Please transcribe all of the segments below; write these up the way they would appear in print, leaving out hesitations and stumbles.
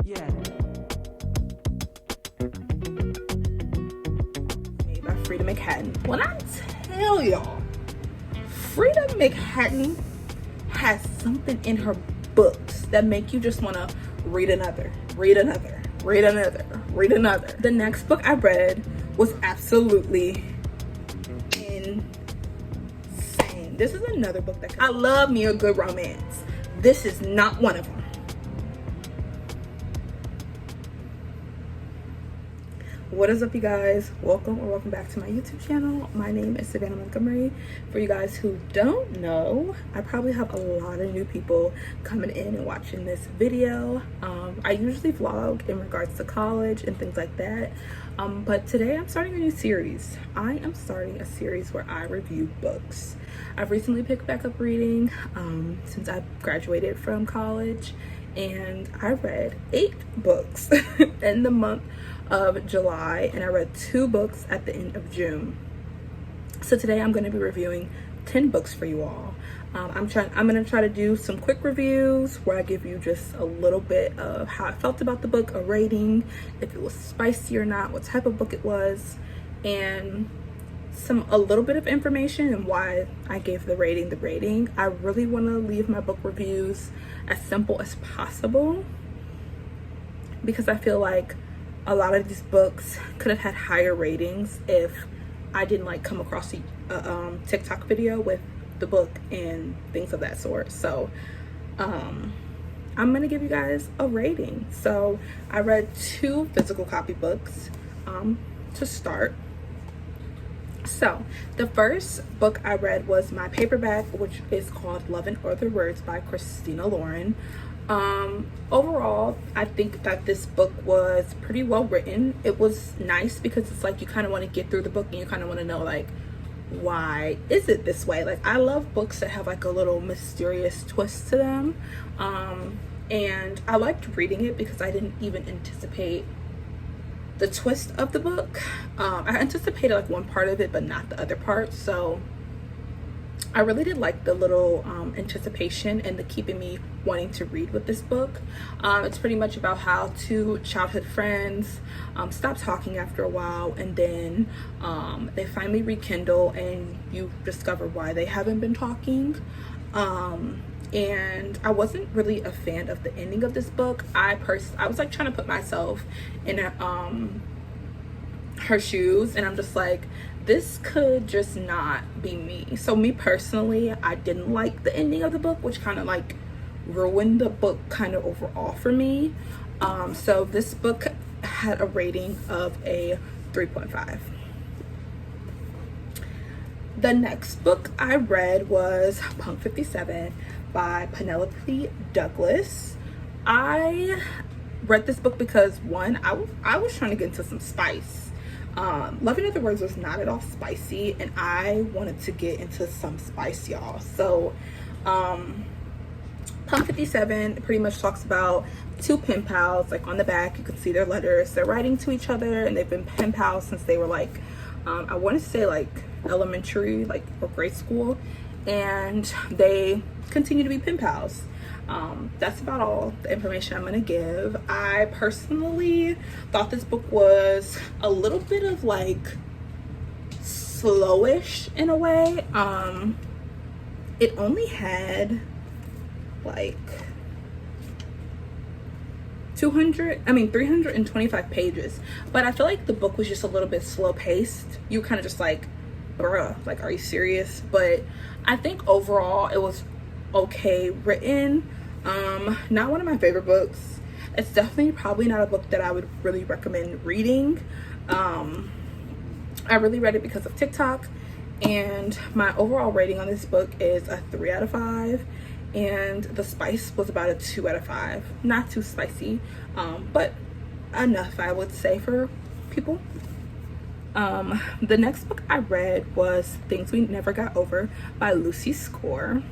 Yeah. Made by Frida McHatton. When I tell y'all, Frida McHatton has something in her books that make you just want to read another, read another, read another, read another. The next book I read was absolutely insane. This is another book that I love me a good romance. This is not one of them. What is up, you guys? Welcome back to my YouTube channel. My name is Savannah Montgomery. For you guys who don't know, I probably have a lot of new people coming in and watching this video. I usually vlog in regards to college and things like that, but today I'm starting a new series. I am starting a series where I review books. I've recently picked back up reading since I graduated from college, and I read 8 books in the month of July, and I read 2 books at the end of June. So today I'm going to be reviewing 10 books for you all. I'm going to try to do some quick reviews where I give you just a little bit of how I felt about the book, a rating, if it was spicy or not, what type of book it was, and a little bit of information and why I gave the rating. I really want to leave my book reviews as simple as possible, because I feel like a lot of these books could have had higher ratings if I didn't come across a TikTok video with the book and things of that sort. So I'm gonna give you guys a rating. So I read 2 physical copy books to start. So the first book I read was my paperback, which is called Love in Other Words by Christina Lauren. Overall, I think that this book was pretty well written. It was nice because it's like you kind of want to get through the book and you kind of want to know why is it this way. I love books that have a little mysterious twist to them, and I liked reading it because I didn't even anticipate the twist of the book. I anticipated one part of it but not the other part, so I really did like the little anticipation and the keeping me wanting to read with this book. It's pretty much about how 2 childhood friends stop talking after a while, and then they finally rekindle, and you discover why they haven't been talking. And I wasn't really a fan of the ending of this book. I was trying to put myself in her shoes, and I'm just this could just not be me. So me personally, I didn't like the ending of the book, which kind of ruined the book kind of overall for me. So this book had a rating of a 3.5. The next book I read was Punk 57 by Penelope Douglas. I read this book because, one, I was trying to get into some spice. Love in Other Words was not at all spicy, and I wanted to get into some spice, y'all. So Punk 57 pretty much talks about 2 pen pals. On the back you can see their letters. They're writing to each other, and they've been pen pals since they were I want to say elementary, or grade school, and they continue to be pen pals. That's about all the information I'm gonna give. I personally thought this book was a little bit of slowish in a way. It only had 325 pages, but I feel the book was just a little bit slow paced. You kind of just bruh, are you serious? But I think overall it was okay written. Not one of my favorite books. It's definitely probably not a book that I would really recommend reading. I really read it because of TikTok, and my overall rating on this book is a 3 out of 5, and the spice was about a 2 out of 5. Not too spicy, but enough, I would say, for people. The next book I read was Things We Never Got Over by Lucy Score.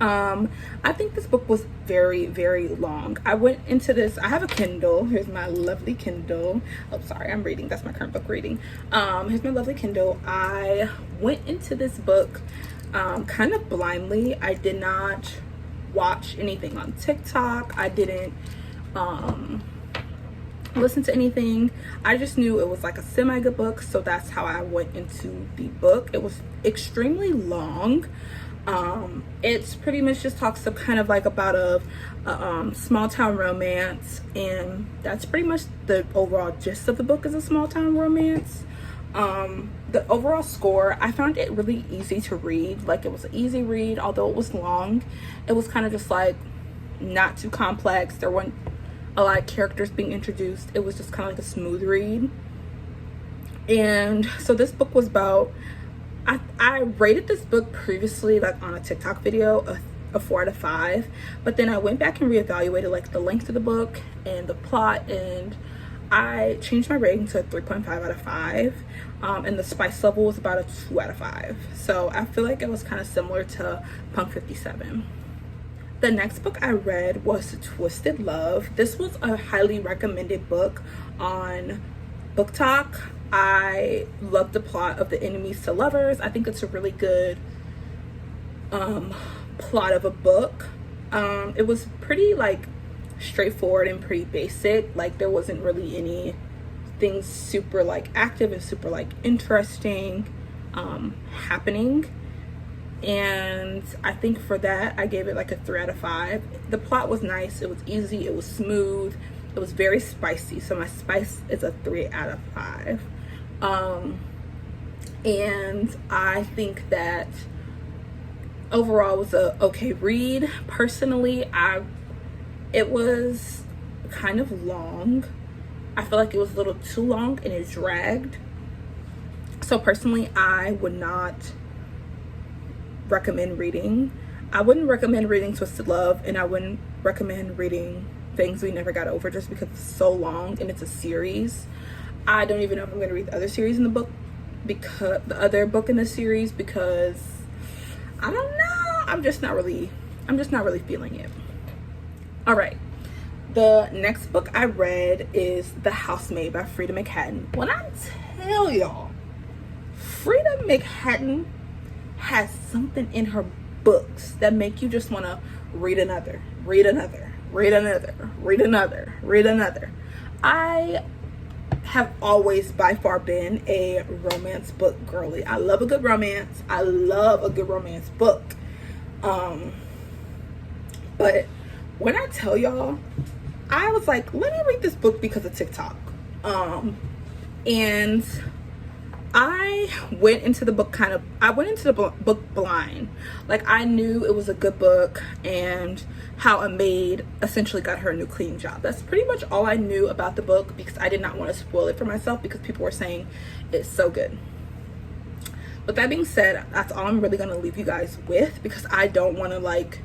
I think this book was very, very long. I went into this, I have a Kindle. Here's my lovely Kindle. Oh, sorry, I'm reading. That's my current book reading. Here's my lovely Kindle. I went into this book kind of blindly. I did not watch anything on TikTok. I didn't listen to anything. I just knew it was like a semi-good book, so that's how I went into the book. It was extremely long. It's pretty much just talks of kind of like about a small town romance, and that's pretty much the overall gist of the book, is a small town romance. The overall score, I found it really easy to read. Like, it was an easy read, although it was long. It was kind of just like not too complex. There weren't a lot of characters being introduced. It was just kind of like a smooth read. And so this book was about, I rated this book previously, like on a TikTok video, a 4 out of 5, but then I went back and reevaluated like the length of the book and the plot, and I changed my rating to a 3.5 out of 5, and the spice level was about a 2 out of 5. So I feel like it was kind of similar to Punk 57. The next book I read was Twisted Love. This was a highly recommended book on Booktok. I love the plot of the enemies to lovers. I think it's a really good plot of a book. It was pretty like straightforward and pretty basic. Like, there wasn't really any things super like active and super like interesting happening. And I think for that I gave it like a 3 out of 5. The plot was nice, it was easy, it was smooth, it was very spicy, so my spice is a 3 out of 5. And I think that overall it was a okay read. Personally, it was kind of long. I feel like it was a little too long and it dragged. So personally, I would not recommend reading. I wouldn't recommend reading Twisted Love, and I wouldn't recommend reading Things We Never Got Over, just because it's so long and it's a series. I don't even know if I'm going to read the other series in the book, because the other book in the series, because I don't know, I'm just not really feeling it. All right, the next book I read is The Housemaid by Frida McHatton. When I tell y'all, Frida McHatton has something in her books that make you just want to read another. I have always by far been a romance book girly. I love a good romance. I love a good romance book. But when I tell y'all, I was like, let me read this book because of TikTok. And I went into the book book blind. Like, I knew it was a good book and how a maid essentially got her a new cleaning job. That's pretty much all I knew about the book, because I did not want to spoil it for myself, because people were saying it's so good. With that being said, that's all I'm really going to leave you guys with, because I don't want to like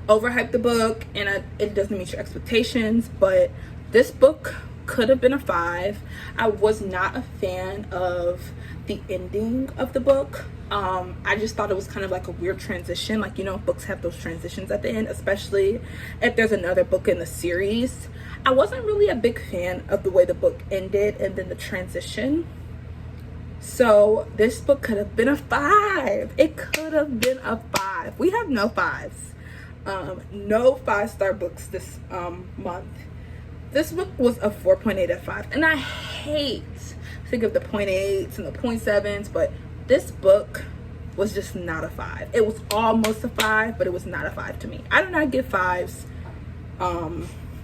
overhype the book and it doesn't meet your expectations. But this book could have been a 5. I was not a fan of the ending of the book. I just thought it was kind of like a weird transition. Like, you know, books have those transitions at the end, especially if there's another book in the series. I wasn't really a big fan of the way the book ended and then the transition. So this book could have been a 5. It could have been a 5. We have no 5s. No 5-star books this month. This book was a 4.8 out of 5, and I hate to give the 0.8s and the 0.7s, but this book was just not a 5. It was almost a 5, but it was not a 5 to me. I do not give 5s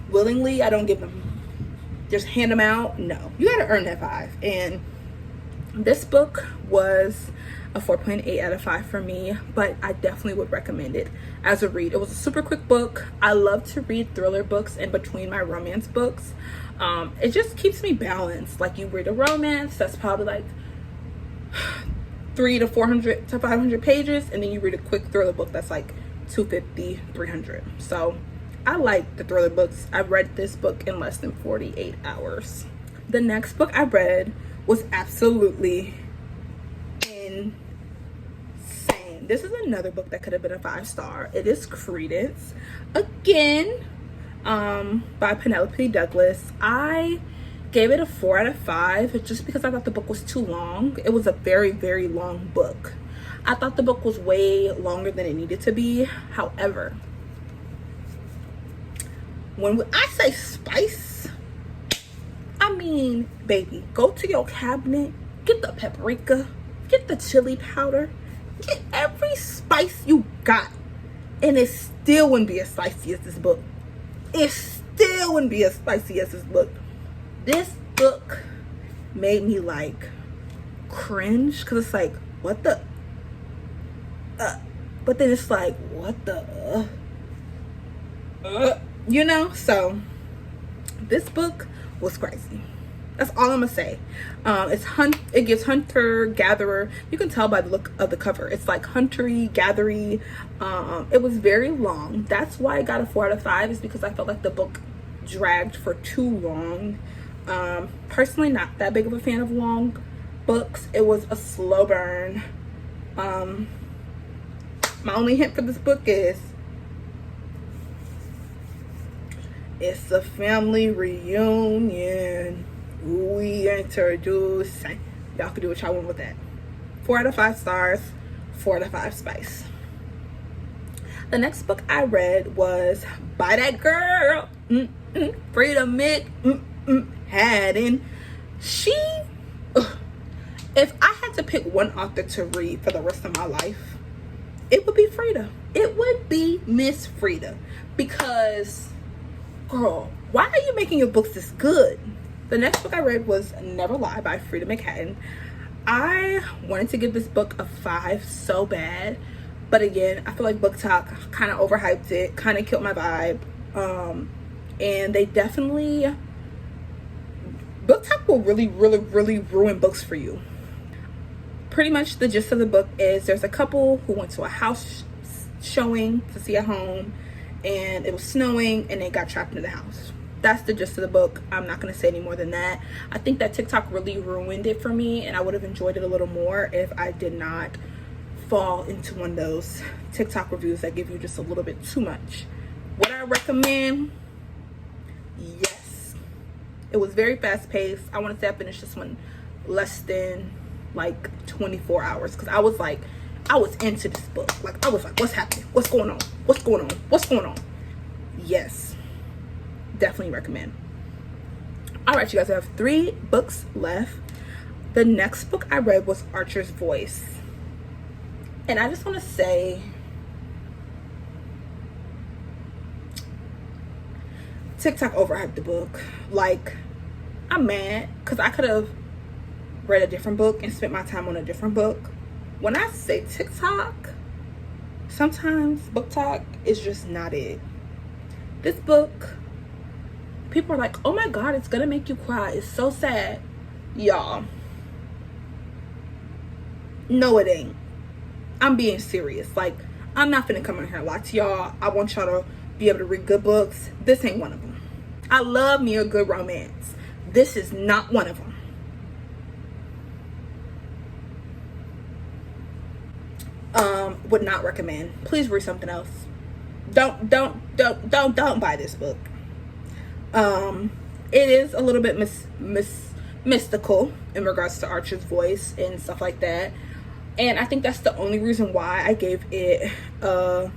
willingly. I don't give them, just hand them out. No, you gotta earn that 5. And this book was a 4.8 out of 5 for me, but I definitely would recommend it as a read. It was a super quick book. I love to read thriller books in between my romance books. It just keeps me balanced. Like, you read a romance that's probably like 300 to 400 to 500 pages, and then you read a quick thriller book that's like 250, 300. So I like the thriller books. I read this book in less than 48 hours. The next book I read was absolutely insane. This is another book that could have been a 5-star. It is Credence, again, by Penelope Douglas. I gave it a 4 out of 5 just because I thought the book was too long. It was a very, very long book. I thought the book was way longer than it needed to be. However, When I say spice, I mean, baby, go to your cabinet, get the paprika, get the chili powder, get every spice you got, and it still wouldn't be as spicy as this book. It still wouldn't be as spicy as this book. This book made me like cringe, because it's like, what the but then it's like, what the you know. So this book was crazy. That's all I'm gonna say. It gives hunter gatherer. You can tell by the look of the cover, it's like huntery gathery. It was very long. That's why I got a 4 out of 5, is because I felt like the book dragged for too long. Personally, not that big of a fan of long books. It was a slow burn. My only hint for this book is it's a family reunion. We introduce. Y'all can do what y'all want with that. 4 out of 5 stars. 4 out of 5 spice. The next book I read was by that girl, Frida McHadden. If I had to pick one author to read for the rest of my life, it would be Frida. It would be Miss Frida. Because, girl, why are you making your books this good? The next book I read was Never Lie by Frida McHadden. I wanted to give this book a 5 so bad. But again, I feel like Booktok kind of overhyped it, kind of killed my vibe. And they definitely... Booktok will really, really, really ruin books for you. Pretty much the gist of the book is there's a couple who went to a house showing to see a home, and it was snowing and they got trapped in the house. That's the gist of the book. I'm not going to say any more than that. I think that TikTok really ruined it for me, and I would have enjoyed it a little more if I did not fall into one of those TikTok reviews that give you just a little bit too much. Would I recommend? Yes. It was very fast paced. I want to say I finished this one less than like 24 hours, because I was into this book. Like, I was like, what's happening? What's going on? What's going on? What's going on? Yes, definitely recommend. All right, you guys, I have 3 books left. The next book I read was Archer's Voice, and I just want to say, TikTok overhyped the book. Like, I'm mad because I could have read a different book and spent my time on a different book. When I say TikTok, sometimes Booktok is just not it. This book, people are like, oh my god, it's gonna make you cry, it's so sad. Y'all, no, it ain't. I'm being serious. Like, I'm not finna come in here and lie to y'all. I want y'all to be able to read good books. This ain't one of them. I love me a good romance. This is not one of them. Would not recommend. Please read something else. Don't buy this book. It is a little bit mystical in regards to Archer's Voice and stuff like that, and I think that's the only reason why I gave it a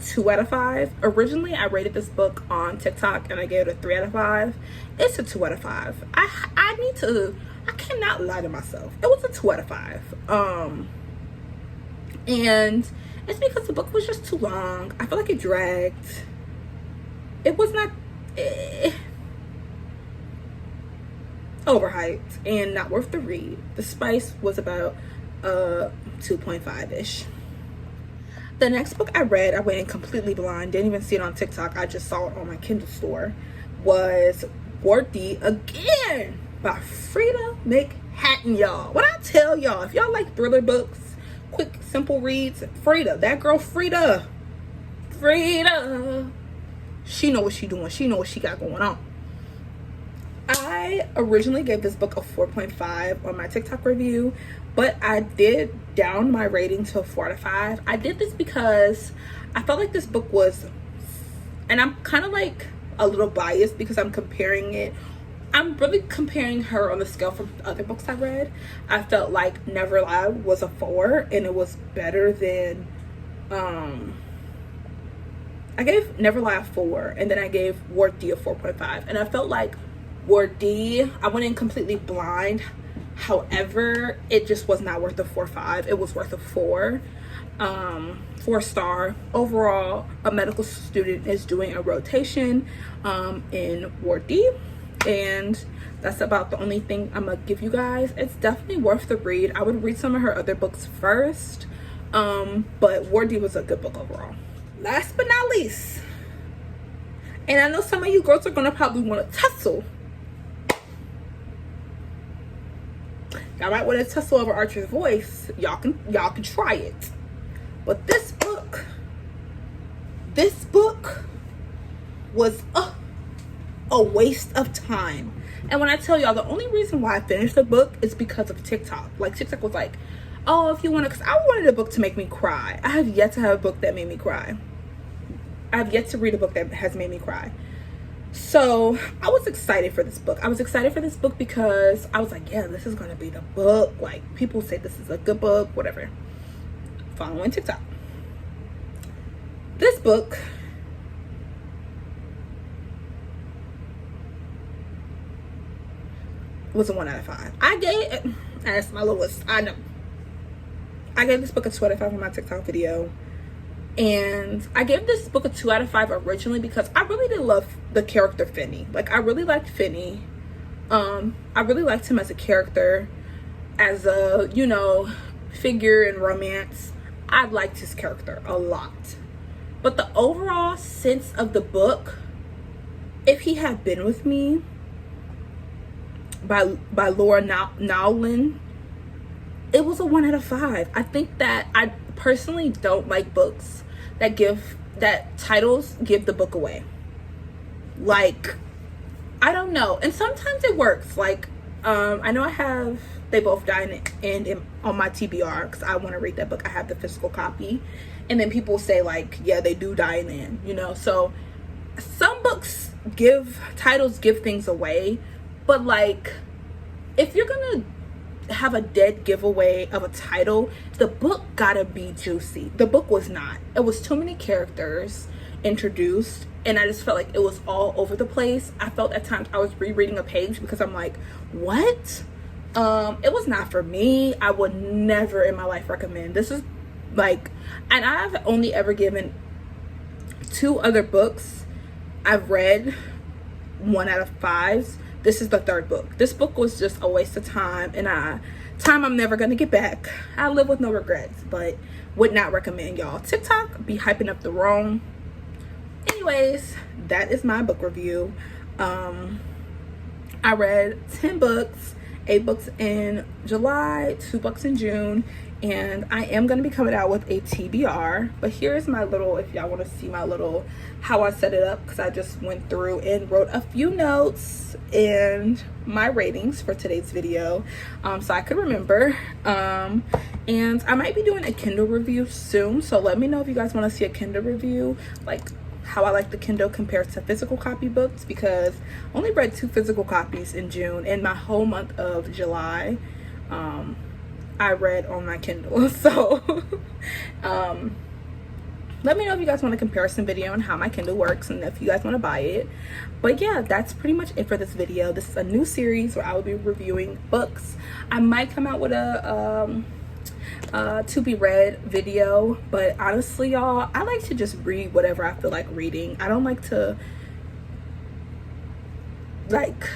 2 out of 5. Originally, I rated this book on TikTok and I gave it a 3 out of 5. It's a 2 out of 5. I cannot lie to myself. It was a 2 out of 5. And it's because the book was just too long. I feel like it dragged. It was not overhyped and not worth the read. The spice was about 2.5-ish. The next book I read, I went in completely blind, didn't even see it on TikTok, I just saw it on my Kindle store, was Worthy Again by Frida McHadden, y'all. When I tell y'all, if y'all like thriller books, quick, simple reads, Frida, that girl Frida, she know what she doing. She know what she got going on. I originally gave this book a 4.5 on my TikTok review, but I did down my rating to a 4 out of 5. I did this because I felt like this book was, and I'm kind of like a little biased because I'm comparing it. I'm really comparing her on the scale from other books I read. I felt like Never Lie was a 4 and it was better than I gave Never Lie a 4, and then I gave Ward D a 4.5. And I felt like Ward D, I went in completely blind. However, it just was not worth a 4.5. It was worth a 4. 4-star. Overall, a medical student is doing a rotation in Ward D. And that's about the only thing I'm gonna give you guys. It's definitely worth the read. I would read some of her other books first. But Ward D was a good book overall. Last but not least, and I know some of you girls are gonna probably want to tussle. Y'all might want to tussle over Archer's Voice. Y'all can try it. But this book was a waste of time. And when I tell y'all, the only reason why I finished the book is because of TikTok. Like, TikTok was like, oh, if you want to, because I wanted a book to make me cry. I have yet to have a book that made me cry. I have yet to read a book that has made me cry. So I was excited for this book. I was excited for this book because I was like, yeah, this is going to be the book. Like, people say this is a good book, whatever. Following TikTok. This book was a 1 out of 5. I gave, that's my lowest, I know. I gave this book a 2 out of 5 on my TikTok video. And I gave this book a 2 out of 5 originally because I really did love the character Finney. Like, I really liked Finney. I really liked him as a character, as a, you know, figure in romance. I liked his character a lot. But the overall sense of the book, If He Had Been With Me by Laura Nowlin, it was a 1 out of 5. I think that I personally don't like books that titles give the book away. Like, I don't know. And sometimes it works. Like, I know I have They Both Die in on my TBR because I want to read that book. I have the physical copy. And then people say, like, yeah, they do die in the end, you know. So some books titles give things away. But, like, if you're gonna have a dead giveaway of a title, the book gotta be juicy. The book was not. It was too many characters introduced, and I just felt like it was all over the place. I felt at times I was rereading a page because I'm like, what? It was not for me. I would never in my life recommend. This is like, and I've only ever given 2 other books I've read 1 out of 5s. This is the 3rd book. This book was just a waste of time, and time I'm never gonna get back. I live with no regrets, but would not recommend, y'all. TikTok be hyping up the wrong. Anyways, that is my book review. I read 10 books, 8 books in July, 2 books in June, and I am going to be coming out with a TBR. But here's my little, if y'all want to see my little, how I set it up, because I just went through and wrote a few notes and my ratings for today's video, so I could remember. And I might be doing a Kindle review soon, so let me know if you guys want to see a Kindle review, like how I like the Kindle compared to physical copy books, because I only read 2 physical copies in June, and my whole month of July I read on my Kindle. So let me know if you guys want a comparison video on how my Kindle works and if you guys want to buy it. But yeah, that's pretty much it for this video. This is a new series where I will be reviewing books. I might come out with a to be read video, but honestly, y'all, I like to just read whatever I feel like reading. I don't like to like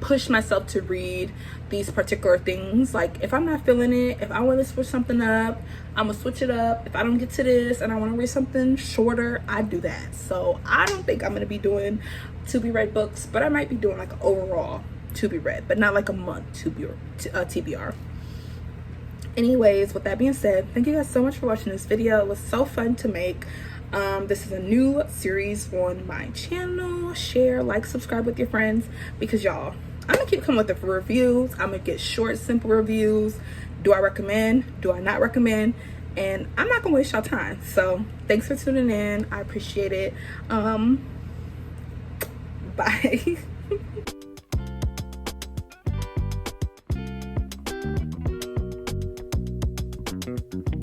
push myself to read these particular things. Like, if I'm not feeling it, if I want to switch something up, I'm gonna switch it up. If I don't get to this and I want to read something shorter, I do that. So I don't think I'm gonna be doing to be read books, but I might be doing like an overall to be read, but not like a month TBR. Anyways, with that being said, thank you guys so much for watching this video. It was so fun to make. This is a new series on my channel. Share, like, subscribe with your friends, because y'all, I'm gonna keep coming with the reviews. I'm gonna get short, simple reviews. Do I recommend? Do I not recommend? And I'm not gonna waste y'all time. So thanks for tuning in. I appreciate it. Bye.